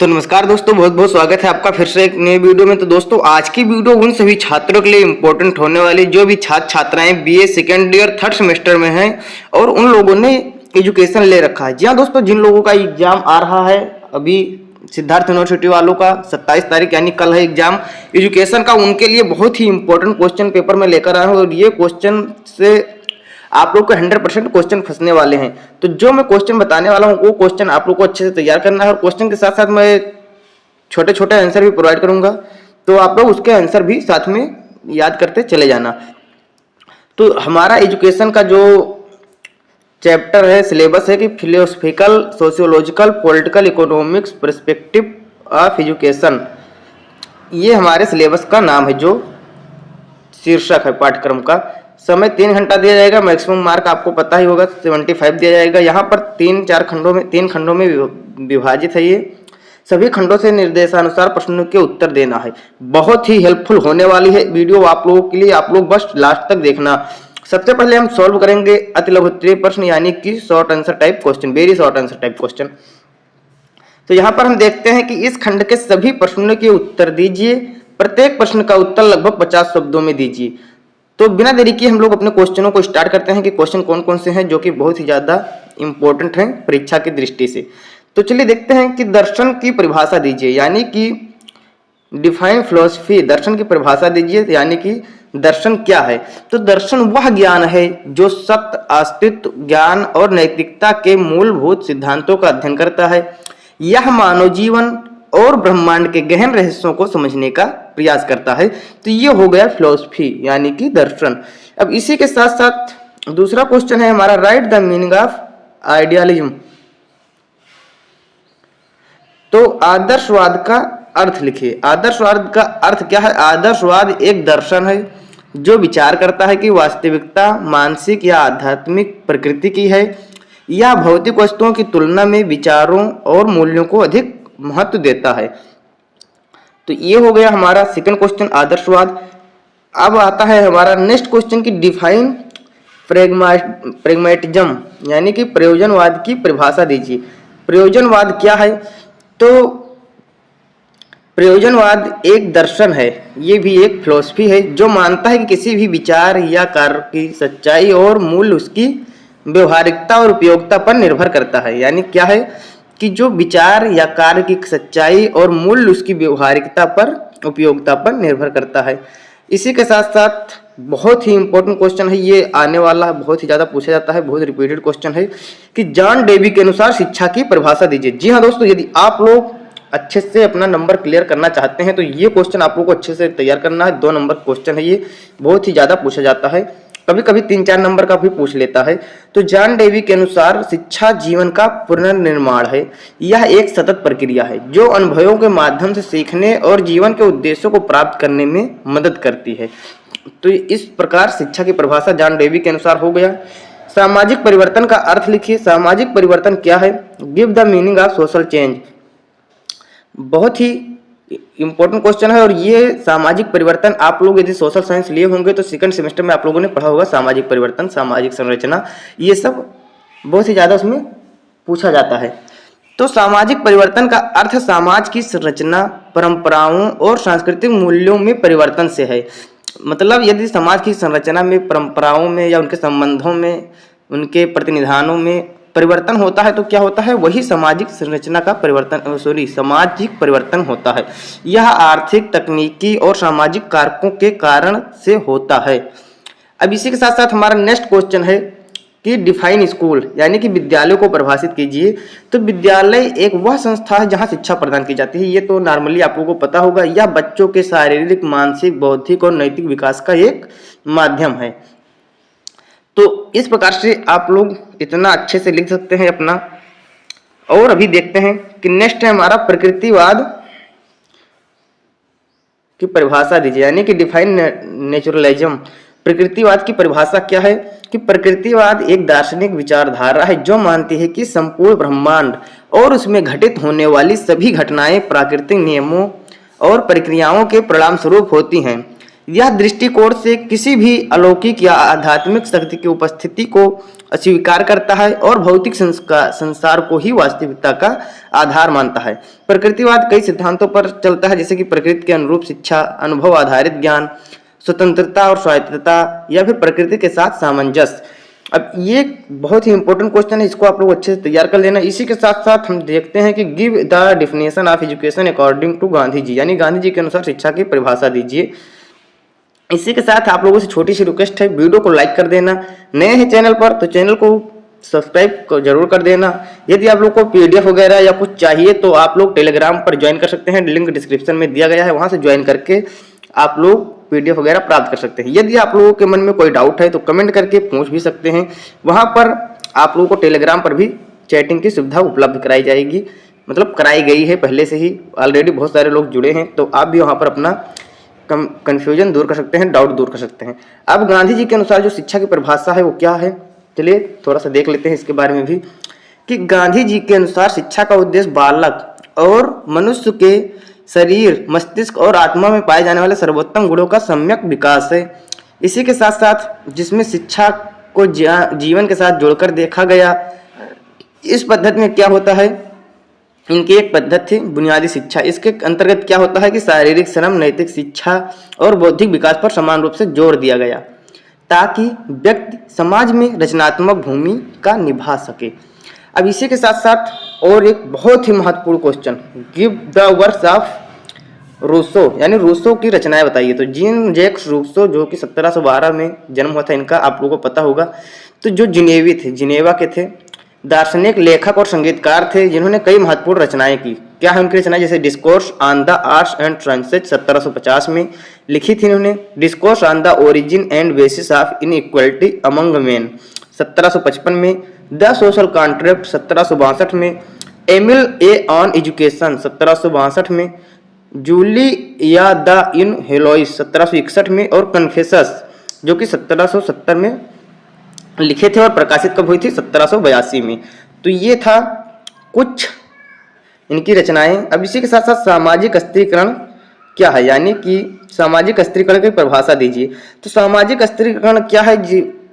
तो नमस्कार दोस्तों, बहुत बहुत स्वागत है आपका फिर से एक नए वीडियो में। तो दोस्तों आज की वीडियो उन सभी छात्रों के लिए इम्पोर्टेंट होने वाली जो भी छात्र छात्राएं BA second year third semester में हैं और उन लोगों ने एजुकेशन ले रखा है। जी हाँ दोस्तों, जिन लोगों का एग्जाम आ रहा है अभी सिद्धार्थ यूनिवर्सिटी वालों का 27 तारीख यानी कल है एग्जाम एजुकेशन का, उनके लिए बहुत ही इंपॉर्टेंट क्वेश्चन पेपर में लेकर आया हूँ और ये क्वेश्चन से आप लोग को 100% क्वेश्चन फंसने वाले हैं। तो जो मैं क्वेश्चन बताने वाला हूँ वो क्वेश्चन आप लोग को अच्छे से तैयार करना है और क्वेश्चन के साथ साथ मैं छोटे छोटे आंसर भी प्रोवाइड करूंगा, तो आप लोग उसके आंसर भी साथ में याद करते चले जाना। तो हमारा एजुकेशन का जो चैप्टर है, सिलेबस है कि philosophical, sociological, political, economics perspective of education, ये हमारे सिलेबस का नाम है, जो शीर्षक है पाठ्यक्रम का। समय 3 घंटा दिया जाएगा, मैक्सिमम मार्क आपको पता ही होगा 75 दिया जाएगा। यहाँ पर 3 खंडों में विभाजित है। ये सभी खंडों से निर्देशानुसार प्रश्नों के उत्तर देना है। बहुत ही हेल्पफुल होने वाली है वीडियो आप लोगों के लिए, आप लोग बस लास्ट तक देखना। सबसे पहले हम सॉल्व करेंगे अति लघु उत्तरीय प्रश्न यानी कि short answer type question, very short answer type question. तो यहाँ पर हम देखते हैं कि इस खंड के सभी प्रश्नों के उत्तर दीजिए। प्रत्येक प्रश्न का उत्तर लगभग 50 शब्दों में दीजिए। तो बिना देरी किए हम लोग अपने क्वेश्चनों को स्टार्ट करते हैं कि क्वेश्चन कौन कौन से हैं जो कि बहुत ही ज्यादा इंपॉर्टेंट हैं परीक्षा की दृष्टि से। तो चलिए देखते हैं कि दर्शन की परिभाषा दीजिए, यानी कि डिफाइन फिलोसफी, दर्शन की परिभाषा दीजिए यानी कि दर्शन क्या है। तो दर्शन वह ज्ञान है जो सत्य, अस्तित्व, ज्ञान और नैतिकता के मूलभूत सिद्धांतों का अध्ययन करता है। यह मानव जीवन और ब्रह्मांड के गहन रहस्यों को समझने का प्रयास करता है। तो ये हो गया फिलोसफी यानी कि दर्शन। अब इसी के साथ साथ दूसरा क्वेश्चन है हमारा, right the meaning of idealism. तो आदर्शवाद का अर्थ लिखिए। आदर्शवाद का अर्थ क्या है? आदर्शवाद एक दर्शन है जो विचार करता है कि वास्तविकता मानसिक या आध्यात्मिक प्रकृति की है या भौतिक वस्तुओं की तुलना में विचारों और मूल्यों को अधिक महत्व देता है। तो ये हो गया हमारा सेकंड क्वेश्चन, आदर्शवाद। अब आता है हमारा नेक्स्ट क्वेश्चन की डिफाइन प्रेगमेटिज्म यानी कि प्रयोजनवाद की परिभाषा दीजिए। प्रयोजनवाद क्या है? तो प्रयोजनवाद एक दर्शन है, ये भी एक फिलॉसफी है जो मानता है कि किसी भी विचार या कार्य की सच्चाई और मूल्य उसकी व्यवहारिकता और उपयोगिता पर निर्भर करता है। यानी क्या है कि जो विचार या कार्य की सच्चाई और मूल्य उसकी व्यवहारिकता पर, उपयोगिता पर निर्भर करता है। इसी के साथ साथ बहुत ही इंपॉर्टेंट क्वेश्चन है, ये आने वाला है, बहुत ही ज्यादा पूछा जाता है, बहुत रिपीटेड क्वेश्चन है कि जॉन डेवी के अनुसार शिक्षा की परिभाषा दीजिए। जी हाँ दोस्तों, यदि आप लोग अच्छे से अपना नंबर क्लियर करना चाहते हैं तो ये क्वेश्चन आप लोग को अच्छे से तैयार करना है। 2 नंबर क्वेश्चन है, ये बहुत ही ज्यादा पूछा जाता है, कभी कभी 3-4 नंबर का भी पूछ लेता है। तो जॉन डेवी के अनुसार शिक्षा जीवन का पुनर्निर्माण है। यह एक सतत प्रक्रिया है जो अनुभवों के माध्यम से सीखने और जीवन के उद्देश्यों को प्राप्त करने में मदद करती है। तो इस प्रकार शिक्षा की परिभाषा जॉन डेवी के अनुसार हो गया। सामाजिक परिवर्तन का अर्थ लिखिए। सामाजिक परिवर्तन क्या है? Give the meaning of social change. बहुत ही इंपॉर्टेंट क्वेश्चन है और ये सामाजिक परिवर्तन आप लोग यदि सोशल साइंस लिए होंगे तो सेकंड सेमेस्टर में आप लोगों ने पढ़ा होगा। सामाजिक परिवर्तन, सामाजिक संरचना, ये सब बहुत ही ज्यादा उसमें पूछा जाता है। तो सामाजिक परिवर्तन का अर्थ समाज की संरचना, परंपराओं और सांस्कृतिक मूल्यों में परिवर्तन से है। मतलब यदि समाज की संरचना में, परंपराओं में या उनके संबंधों में, उनके प्रतिनिधानों में परिवर्तन होता है तो क्या होता है? वही सामाजिक संरचना का परिवर्तन, सामाजिक परिवर्तन होता है। यह आर्थिक, तकनीकी और सामाजिक कारकों के कारण से होता है। अब इसी के साथ साथ हमारा नेक्स्ट क्वेश्चन है कि डिफाइन स्कूल यानी कि विद्यालय को परिभाषित कीजिए। तो विद्यालय एक वह संस्था है जहां शिक्षा प्रदान की जाती है। ये तो नॉर्मली आप लोगों को पता होगा। यह बच्चों के शारीरिक, मानसिक, बौद्धिक और नैतिक विकास का एक माध्यम है। तो इस प्रकार से आप लोग इतना अच्छे से लिख सकते हैं अपना। और अभी देखते हैं कि नेक्स्ट है हमारा प्रकृतिवाद की परिभाषा दीजिए यानी कि डिफाइन नेचुरलिज्म। प्रकृतिवाद की परिभाषा क्या है? कि प्रकृतिवाद एक दार्शनिक विचारधारा है जो मानती है कि संपूर्ण ब्रह्मांड और उसमें घटित होने वाली सभी घटनाएं प्राकृतिक नियमों और प्रक्रियाओं के परिणाम स्वरूप होती हैं। यह दृष्टिकोण से किसी भी अलौकिक या आध्यात्मिक शक्ति की उपस्थिति को अस्वीकार करता है और भौतिक संसार को ही वास्तविकता का आधार मानता है। प्रकृतिवाद कई सिद्धांतों पर चलता है, जैसे कि प्रकृति के अनुरूप शिक्षा, अनुभव आधारित ज्ञान, स्वतंत्रता और स्वायत्तता, या फिर प्रकृति के साथ सामंजस्य। अब ये बहुत ही इंपॉर्टेंट क्वेश्चन है, इसको आप लोग अच्छे से तैयार कर लेना। इसी के साथ साथ हम देखते हैं कि give the definition of education according to Gandhi ji, यानी गांधी जी के अनुसार शिक्षा की परिभाषा दीजिए। इसी के साथ आप लोगों से छोटी सी रिक्वेस्ट है, वीडियो को लाइक कर देना। नए हैं चैनल पर तो चैनल को सब्सक्राइब जरूर कर देना। यदि आप लोग को पीडीएफ वगैरह या कुछ चाहिए तो आप लोग टेलीग्राम पर ज्वाइन कर सकते हैं, लिंक डिस्क्रिप्शन में दिया गया है, वहां से ज्वाइन करके आप लोग पीडीएफ वगैरह प्राप्त कर सकते हैं। यदि आप लोगों के मन में कोई डाउट है तो कमेंट करके पूछ भी सकते हैं। वहां पर आप लोगों को टेलीग्राम पर भी चैटिंग की सुविधा उपलब्ध कराई जाएगी, मतलब कराई गई है पहले से ही, ऑलरेडी बहुत सारे लोग जुड़े हैं, तो आप भी वहां पर अपना कंफ्यूजन दूर कर सकते हैं, डाउट दूर कर सकते हैं। अब गांधी जी के अनुसार जो शिक्षा की परिभाषा है वो क्या है, चलिए थोड़ा सा देख लेते हैं इसके बारे में भी, कि गांधी जी के अनुसार शिक्षा का उद्देश्य बालक और मनुष्य के शरीर, मस्तिष्क और आत्मा में पाए जाने वाले सर्वोत्तम गुणों का सम्यक विकास है। इसी के साथ साथ जिसमें शिक्षा को जीवन के साथ जोड़कर देखा गया। इस पद्धति में क्या होता है, इनकी एक पद्धति थी बुनियादी शिक्षा। इसके अंतर्गत क्या होता है कि शारीरिक श्रम, नैतिक शिक्षा और बौद्धिक विकास पर समान रूप से जोर दिया गया, ताकि व्यक्ति समाज में रचनात्मक भूमिका निभा सके। अब इसी के साथ साथ और एक बहुत ही महत्वपूर्ण question, give the works of Rousseau, यानी रूसो की रचनाएं बताइए। तो जीन जैक्स रूसो जो कि 1712 में जन्म हुआ था इनका, आप लोगों को पता होगा। तो जो जिनेवी थे, जिनेवा के थे, दार्शनिक, लेखक और संगीतकार थे, जिन्होंने कई महत्वपूर्ण रचनाएं की। क्या है उनकी रचनाएं, जैसे discourse on the arts and sciences 1750 में लिखी थी इन्होंने, discourse on the origin and bases of inequality among main 1755 में, द सोशल कॉन्ट्रैक्ट 1762 में, एमिल ए ऑन एजुकेशन 1762 में, जूलिया द इन हेलोइस 1761 में, और कन्फेसस जो कि 1770 में लिखे थे और प्रकाशित कब हुई थी, 1782 में। तो ये था कुछ इनकी रचनाएं। अब इसी के साथ साथ सामाजिक स्त्रीकरण क्या है, यानी कि सामाजिक स्त्रीकरण की परिभाषा दीजिए। तो सामाजिक स्त्रीकरण क्या है,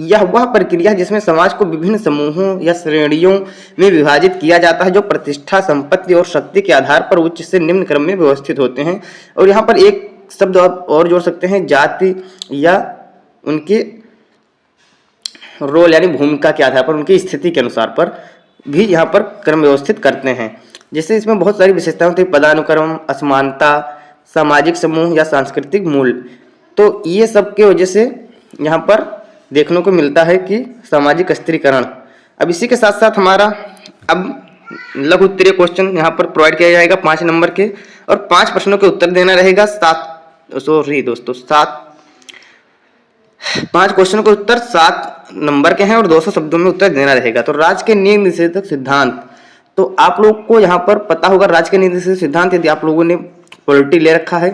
यह वह प्रक्रिया है जिसमें समाज को विभिन्न समूहों या श्रेणियों में विभाजित किया जाता है, जो प्रतिष्ठा, संपत्ति और शक्ति के आधार पर उच्च से निम्न क्रम में व्यवस्थित होते हैं। और यहाँ पर एक शब्द और जोड़ सकते हैं, जाति या उनके रोल यानी भूमिका के आधार पर, उनकी स्थिति के अनुसार पर भी यहाँ पर क्रम व्यवस्थित करते हैं। जैसे इसमें बहुत सारी विशेषताएं होती है, पदानुक्रम, असमानता, सामाजिक समूह या सांस्कृतिक मूल्य। तो ये सब की वजह से यहाँ पर देखने को मिलता है कि सामाजिक स्त्रीकरण। अब इसी के साथ साथ हमारा अब लघु उत्तरीय क्वेश्चन यहाँ पर प्रोवाइड किया जाएगा 5 नंबर के, और 5 प्रश्नों के उत्तर देना रहेगा। 5 क्वेश्चनों के उत्तर 7 नंबर के हैं और 200 शब्दों में उत्तर देना रहेगा। तो राज्य के नीति निषेधक सिद्धांत, तो आप लोग को यहाँ पर पता होगा राज्य के नीति निषेधक सिद्धांत, यदि आप लोगों ने पॉलिटी ले रखा है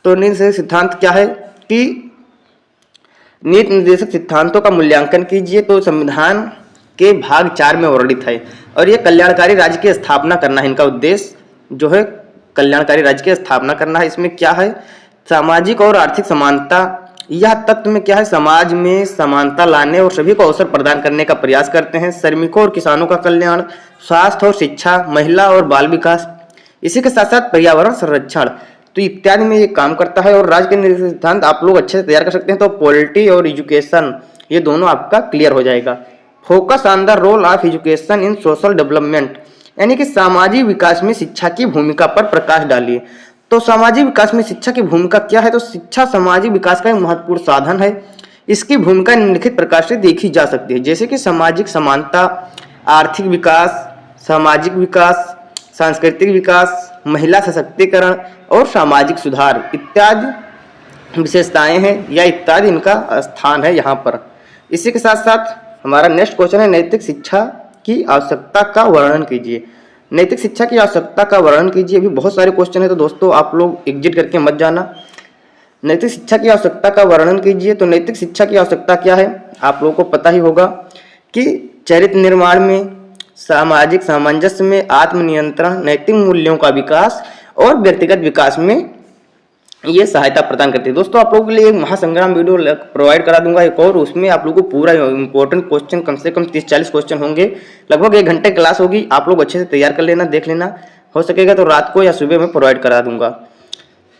तो नीति निषेधक सिद्धांत क्या है कि नीति निर्देशक सिद्धांतों का मूल्यांकन कीजिए। तो संविधान के भाग 4 में वर्णित है, और ये कल्याणकारी राज्य की स्थापना करना है। इनका उद्देश्य जो है कल्याणकारी राज्य की स्थापना करना है। इसमें क्या है, सामाजिक और आर्थिक समानता, यह तत्व में क्या है, समाज में समानता लाने और सभी को अवसर प्रदान करने का प्रयास करते हैं। श्रमिकों और किसानों का कल्याण, स्वास्थ्य और शिक्षा, महिला और बाल विकास, इसी के साथ साथ पर्यावरण संरक्षण, तो इत्यादि में ये काम करता है। और राज्य के नीति सिद्धांत आप लोग अच्छे से तैयार कर सकते हैं। तो पॉलिटी और एजुकेशन ये दोनों आपका क्लियर हो जाएगा। Focus on the role of education in social development, यानी कि सामाजिक विकास में शिक्षा की भूमिका पर प्रकाश डालिए। तो सामाजिक विकास में शिक्षा की भूमिका क्या है, तो शिक्षा सामाजिक विकास का एक महत्वपूर्ण साधन है। इसकी भूमिका निम्नलिखित प्रकार से देखी जा सकती है, जैसे कि सामाजिक समानता, आर्थिक विकास, सामाजिक विकास, सांस्कृतिक विकास, महिला सशक्तिकरण और सामाजिक सुधार इत्यादि विशेषताएं हैं, या इत्यादि इनका स्थान है यहाँ पर। इसी के साथ साथ हमारा नेक्स्ट क्वेश्चन है, नैतिक शिक्षा की आवश्यकता का वर्णन कीजिए। नैतिक शिक्षा की आवश्यकता का वर्णन कीजिए। अभी बहुत सारे क्वेश्चन है, तो दोस्तों आप लोग एग्जिट करके मत जाना। नैतिक शिक्षा की आवश्यकता का वर्णन कीजिए। तो नैतिक शिक्षा की आवश्यकता क्या है, आप लोगों को पता ही होगा कि चरित्र निर्माण में, सामाजिक सामंजस्य में, आत्मनियंत्रण, नैतिक मूल्यों का विकास और व्यक्तिगत विकास में ये सहायता प्रदान करती है। दोस्तों आप लोगों के लिए एक महासंग्राम वीडियो प्रोवाइड करा दूंगा एक और, उसमें आप लोगों को पूरा इंपॉर्टेंट क्वेश्चन कम से कम 30-40 क्वेश्चन होंगे, लगभग 1 घंटे क्लास होगी। आप लोग अच्छे से तैयार कर लेना, देख लेना, हो सकेगा तो रात को या सुबह में प्रोवाइड करा दूंगा,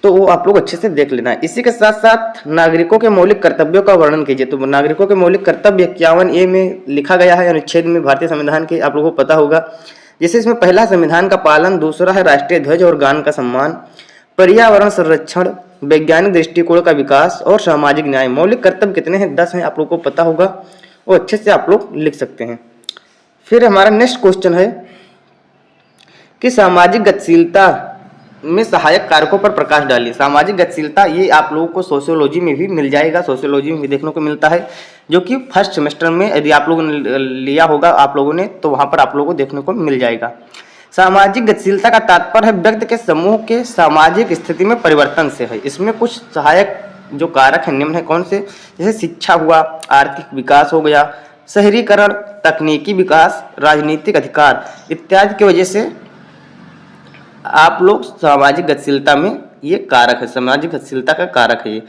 तो वो आप लोग अच्छे से देख लेना। इसी के साथ साथ नागरिकों के मौलिक कर्तव्यों का वर्णन कीजिए। तो नागरिकों के मौलिक कर्तव्य 51A में लिखा गया है, अनुच्छेद में भारतीय संविधान के, आप लोगों को पता होगा। जैसे इसमें पहला संविधान का पालन, दूसरा है राष्ट्रीय ध्वज और गान का सम्मान, पर्यावरण संरक्षण, वैज्ञानिक दृष्टिकोण का विकास और सामाजिक न्याय। मौलिक कर्तव्य कितने हैं? 10 हैं, आप लोगों को पता होगा, वो अच्छे से आप लोग लिख सकते हैं। फिर हमारा नेक्स्ट क्वेश्चन है कि सामाजिक गतिशीलता में सहायक कारकों पर प्रकाश डालिए। सामाजिक गतिशीलता ये आप लोगों को सोशियोलॉजी में भी मिल जाएगा, सोशियोलॉजी में भी देखने को मिलता है, जो कि फर्स्ट सेमेस्टर में यदि आप लोगों ने लिया होगा आप लोगों ने, तो वहाँ पर आप लोगों को देखने को मिल जाएगा। सामाजिक गतिशीलता का तात्पर्य है व्यक्ति के समूह के सामाजिक स्थिति में परिवर्तन से है। इसमें कुछ सहायक जो कारक है निम्न है, कौन से? जैसे शिक्षा हुआ, आर्थिक विकास हो गया, शहरीकरण, तकनीकी विकास, राजनीतिक अधिकार इत्यादि की वजह से आप लोग सामाजिक गतिशीलता में ये कारक है, सामाजिक गतिशीलता का कारक है ये।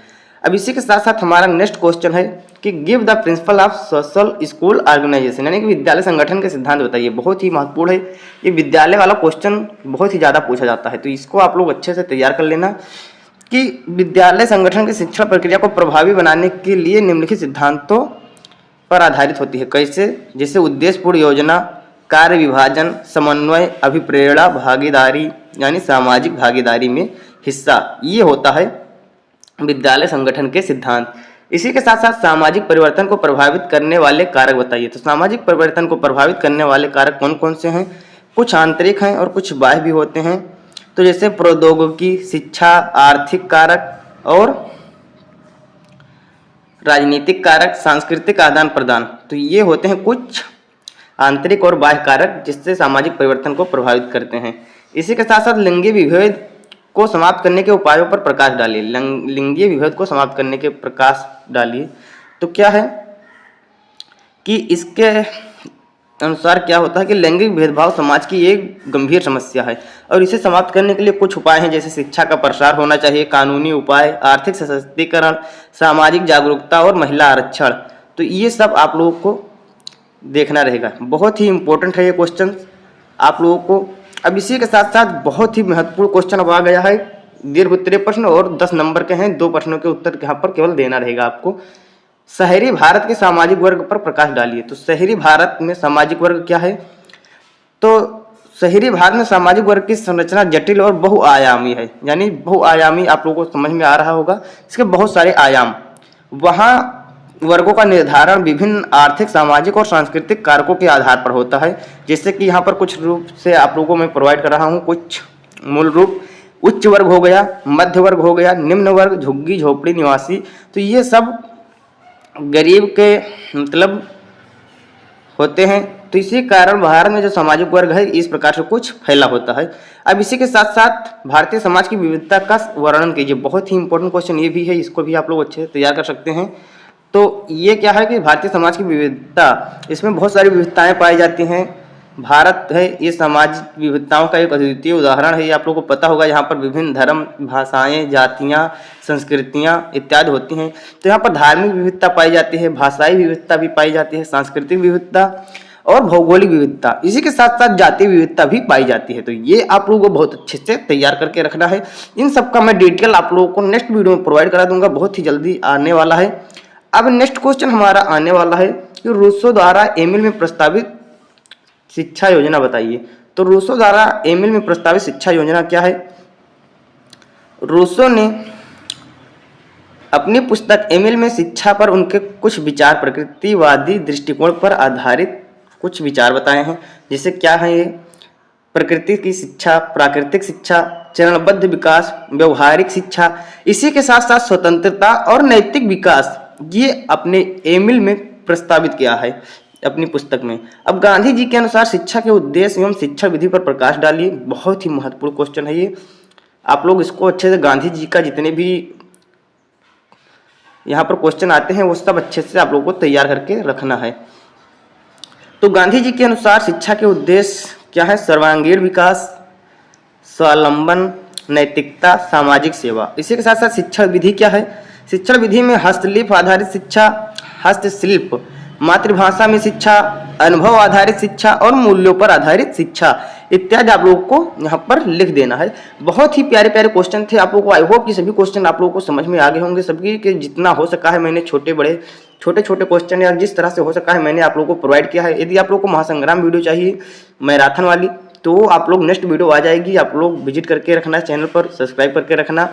अब इसी के साथ साथ हमारा नेक्स्ट क्वेश्चन है कि give the principle of social school organization, यानी कि विद्यालय संगठन के सिद्धांत बताइए। बहुत ही महत्वपूर्ण है ये, विद्यालय वाला क्वेश्चन बहुत ही ज़्यादा पूछा जाता है, तो इसको आप लोग अच्छे से तैयार कर लेना कि विद्यालय संगठन की शिक्षण प्रक्रिया को प्रभावी बनाने के लिए निम्नलिखित सिद्धांतों पर आधारित होती है। कैसे? जैसे उद्देश्यपूर्ण योजना, कार्य विभाजन, समन्वय, अभिप्रेरणा, भागीदारी यानी सामाजिक भागीदारी में हिस्सा, ये होता है विद्यालय संगठन के सिद्धांत। इसी के साथ साथ सामाजिक परिवर्तन को प्रभावित करने वाले कारक बताइए। तो सामाजिक परिवर्तन को प्रभावित करने वाले कारक कौन कौन से हैं? कुछ आंतरिक हैं और कुछ बाह्य भी होते हैं। तो जैसे प्रौद्योगिकी, शिक्षा, आर्थिक कारक और राजनीतिक कारक, सांस्कृतिक आदान प्रदान, तो ये होते हैं कुछ आंतरिक और बाह्य कारक जिससे सामाजिक परिवर्तन को प्रभावित करते हैं। इसी के साथ साथ लिंगीय विभेद को समाप्त करने के उपायों पर प्रकाश डालिए। लिंगीय विभेद को समाप्त करने के प्रकाश डालिए। तो क्या है कि इसके अनुसार क्या होता है कि लैंगिक भेदभाव समाज की एक गंभीर समस्या है और इसे समाप्त करने के लिए कुछ उपाय हैं, जैसे शिक्षा का प्रसार होना चाहिए, कानूनी उपाय, आर्थिक सशक्तिकरण, सामाजिक जागरूकता और महिला आरक्षण। तो ये सब आप लोगों को देखना रहेगा, बहुत ही इंपॉर्टेंट है ये क्वेश्चन आप लोगों को। अब इसी के साथ साथ बहुत ही महत्वपूर्ण क्वेश्चन अब आ गया है, दीर्घ उत्तरीय प्रश्न और 10 नंबर के हैं, 2 प्रश्नों के उत्तर यहाँ पर केवल देना रहेगा आपको। शहरी भारत के सामाजिक वर्ग पर प्रकाश डालिए। तो शहरी भारत में सामाजिक वर्ग क्या है? तो शहरी भारत में सामाजिक वर्ग की संरचना जटिल और बहुआयामी है, यानी बहुआयामी आप लोगों को समझ में आ रहा होगा, इसके बहुत सारे आयाम। वहाँ वर्गों का निर्धारण विभिन्न आर्थिक, सामाजिक और सांस्कृतिक कारकों के आधार पर होता है। जैसे कि यहाँ पर कुछ रूप से आप लोगों को मैं प्रोवाइड कर रहा हूँ, कुछ मूल रूप। उच्च वर्ग हो गया, मध्य वर्ग हो गया, निम्न वर्ग, झुग्गी झोपड़ी निवासी, तो ये सब गरीब के मतलब होते हैं। तो इसी कारण भारत में जो सामाजिक वर्ग है इस प्रकार से कुछ फैला होता है। अब इसी के साथ साथ भारतीय समाज की विविधता का वर्णन कीजिए। बहुत ही इंपॉर्टेंट क्वेश्चन ये भी है, इसको भी आप लोग अच्छे से तैयार कर सकते हैं। तो ये क्या है कि भारतीय समाज की विविधता, इसमें बहुत सारी विविधताएं पाई जाती हैं। भारत है ये समाज विविधताओं का एक अद्वितीय उदाहरण है, ये आप लोगों को पता होगा। यहाँ पर विभिन्न धर्म, भाषाएं, जातियाँ, संस्कृतियाँ इत्यादि होती हैं। तो यहाँ पर धार्मिक विविधता पाई जाती है, भाषाई विविधता भी पाई जाती है, सांस्कृतिक विविधता और भौगोलिक विविधता, इसी के साथ साथ जातीय विविधता भी पाई जाती है। तो ये आप लोगों को बहुत अच्छे से तैयार करके रखना है। इन सब का मैं डिटेल आप लोगों को नेक्स्ट वीडियो में प्रोवाइड करा दूंगा, बहुत ही जल्दी आने वाला है। अब नेक्स्ट क्वेश्चन हमारा आने वाला है कि रूसो द्वारा एमिल में प्रस्तावित शिक्षा योजना बताइए। तो रूसो द्वारा एमिल में प्रस्तावित शिक्षा योजना क्या है? रूसो ने अपनी पुस्तक एमिल में शिक्षा पर उनके कुछ विचार, प्रकृतिवादी दृष्टिकोण पर आधारित कुछ विचार बताए हैं। जैसे क्या है ये? प्रकृति की शिक्षा, प्राकृतिक शिक्षा, चरणबद्ध विकास, व्यवहारिक शिक्षा, इसी के साथ साथ स्वतंत्रता और नैतिक विकास, ये अपने एमिल में प्रस्तावित किया है अपनी पुस्तक में। अब गांधी जी के अनुसार शिक्षा के उद्देश्य एवं शिक्षा विधि पर प्रकाश डालिए। बहुत ही महत्वपूर्ण क्वेश्चन है ये, आप लोग इसको अच्छे से, गांधी जी का जितने भी यहाँ पर क्वेश्चन आते हैं वो सब अच्छे से आप लोगों को तैयार करके रखना है। तो गांधी जी के अनुसार शिक्षा के उद्देश्य क्या है? सर्वांगीण विकास, स्वावलंबन, नैतिकता, सामाजिक सेवा। इसी के साथ साथ शिक्षण विधि क्या है? शिक्षण विधि में हस्तलिप आधारित शिक्षा, हस्तशिल्प, मातृभाषा में शिक्षा, अनुभव आधारित शिक्षा और मूल्यों पर आधारित शिक्षा इत्यादि आप लोगों को यहाँ पर लिख देना है। बहुत ही प्यारे प्यारे क्वेश्चन थे आप लोगों को। आई होप कि सभी क्वेश्चन आप लोगों को समझ में आ गए होंगे। सभी के जितना हो सका है मैंने छोटे छोटे क्वेश्चन या जिस तरह से हो सका है मैंने आप लोगों को प्रोवाइड किया है। यदि आप लोगों को महासंग्राम वीडियो चाहिए मैराथन वाली, तो आप लोग नेक्स्ट वीडियो आ जाएगी, आप लोग विजिट करके रखना, चैनल पर सब्सक्राइब करके रखना,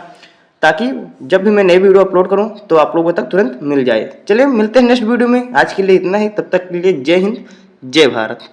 ताकि जब भी मैं नई वीडियो अपलोड करूं तो आप लोगों तक तुरंत मिल जाए। चलिए मिलते हैं नेक्स्ट वीडियो में। आज के लिए इतना ही, तब तक के लिए जय हिंद, जय भारत।